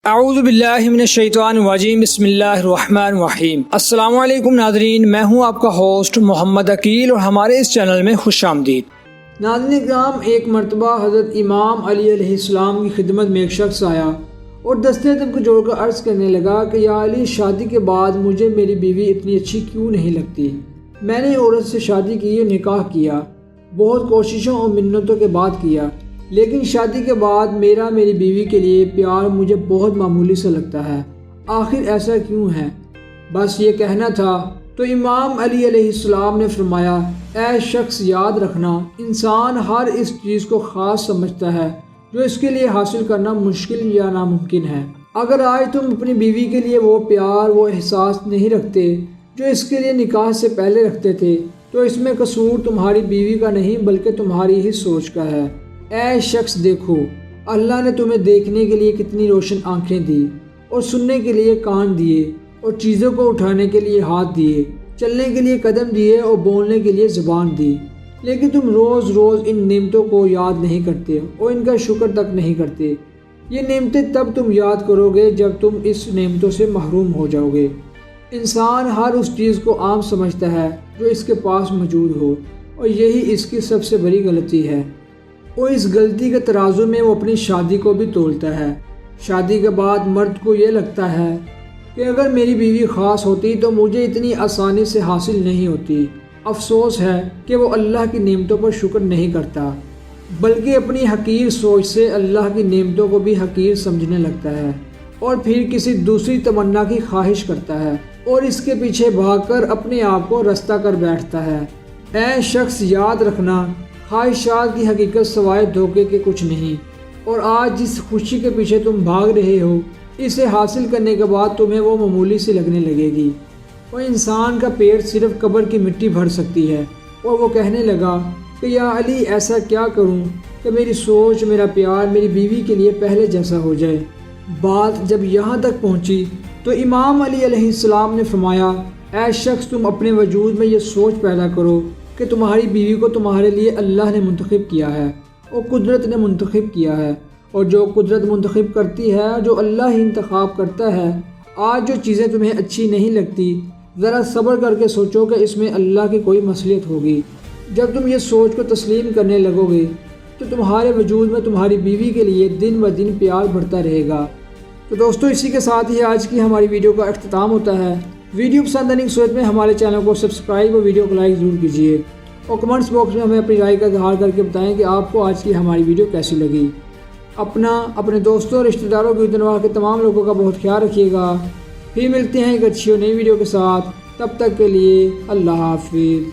اعوذ باللہ من الشیطان الرجیم، بسم اللہ الرحمن الرحیم۔ السلام علیکم ناظرین، میں ہوں آپ کا ہوسٹ محمد عقیل اور ہمارے اس چینل میں خوش آمدید۔ ناظرین کرام، ایک مرتبہ حضرت امام علی علیہ السلام کی خدمت میں ایک شخص آیا اور دستے ادب کو جوڑ کر عرض کرنے لگا کہ یا علی، شادی کے بعد مجھے میری بیوی اتنی اچھی کیوں نہیں لگتی؟ میں نے عورت سے شادی کی اور نکاح کیا، بہت کوششوں اور منتوں کے بعد کیا، لیکن شادی کے بعد میری بیوی کے لیے پیار مجھے بہت معمولی سا لگتا ہے۔ آخر ایسا کیوں ہے؟ بس یہ کہنا تھا۔ تو امام علی علیہ السلام نے فرمایا، اے شخص، یاد رکھنا، انسان ہر اس چیز کو خاص سمجھتا ہے جو اس کے لیے حاصل کرنا مشکل یا ناممکن ہے۔ اگر آج تم اپنی بیوی کے لیے وہ پیار، وہ احساس نہیں رکھتے جو اس کے لیے نکاح سے پہلے رکھتے تھے، تو اس میں قصور تمہاری بیوی کا نہیں بلکہ تمہاری ہی سوچ کا ہے۔ اے شخص، دیکھو، اللہ نے تمہیں دیکھنے کے لیے کتنی روشن آنکھیں دی اور سننے کے لیے کان دیے اور چیزوں کو اٹھانے کے لیے ہاتھ دیے، چلنے کے لیے قدم دیے اور بولنے کے لیے زبان دی، لیکن تم روز روز ان نعمتوں کو یاد نہیں کرتے اور ان کا شکر تک نہیں کرتے۔ یہ نعمتیں تب تم یاد کرو گے جب تم اس نعمتوں سے محروم ہو جاؤ گے۔ انسان ہر اس چیز کو عام سمجھتا ہے جو اس کے پاس موجود ہو، اور یہی اس کی سب سے بڑی غلطی ہے، اور اس غلطی کے ترازو میں وہ اپنی شادی کو بھی تولتا ہے۔ شادی کے بعد مرد کو یہ لگتا ہے کہ اگر میری بیوی خاص ہوتی تو مجھے اتنی آسانی سے حاصل نہیں ہوتی۔ افسوس ہے کہ وہ اللہ کی نعمتوں پر شکر نہیں کرتا، بلکہ اپنی حقیر سوچ سے اللہ کی نعمتوں کو بھی حقیر سمجھنے لگتا ہے، اور پھر کسی دوسری تمنا کی خواہش کرتا ہے اور اس کے پیچھے بھاگ کر اپنے آپ کو رستا کر بیٹھتا ہے۔ اے شخص، یاد رکھنا، خواہشات کی حقیقت سوائے دھوکے کے کچھ نہیں، اور آج جس خوشی کے پیچھے تم بھاگ رہے ہو، اسے حاصل کرنے کے بعد تمہیں وہ معمولی سی لگنے لگے گی، اور انسان کا پیٹ صرف قبر کی مٹی بھر سکتی ہے۔ اور وہ کہنے لگا کہ یا علی، ایسا کیا کروں کہ میری سوچ، میرا پیار میری بیوی کے لیے پہلے جیسا ہو جائے۔ بات جب یہاں تک پہنچی تو امام علی علیہ السلام نے فرمایا، اے شخص، تم اپنے وجود میں یہ سوچ پیدا کرو کہ تمہاری بیوی کو تمہارے لیے اللہ نے منتخب کیا ہے اور قدرت نے منتخب کیا ہے، اور جو قدرت منتخب کرتی ہے، جو اللہ ہی انتخاب کرتا ہے۔ آج جو چیزیں تمہیں اچھی نہیں لگتی، ذرا صبر کر کے سوچو کہ اس میں اللہ کی کوئی مصلحت ہوگی۔ جب تم یہ سوچ کو تسلیم کرنے لگو گے تو تمہارے وجود میں تمہاری بیوی کے لیے دن بہ دن پیار بڑھتا رہے گا۔ تو دوستو، اسی کے ساتھ ہی آج کی ہماری ویڈیو کا اختتام ہوتا ہے۔ ویڈیو پسند آنے کی صورت میں ہمارے چینل کو سبسکرائب اور ویڈیو کو لائک ضرور کیجیے، اور کمنٹس باکس میں ہمیں اپنی رائے کا اظہار کر کے بتائیں کہ آپ کو آج کی ہماری ویڈیو کیسی لگی۔ اپنے دوستوں اور رشتہ داروں کی دنیا کے تمام لوگوں کا بہت خیال رکھیے گا۔ پھر ملتے ہیں ایک اچھی اور نئی ویڈیو کے ساتھ، تب تک کے لیے اللہ حافظ۔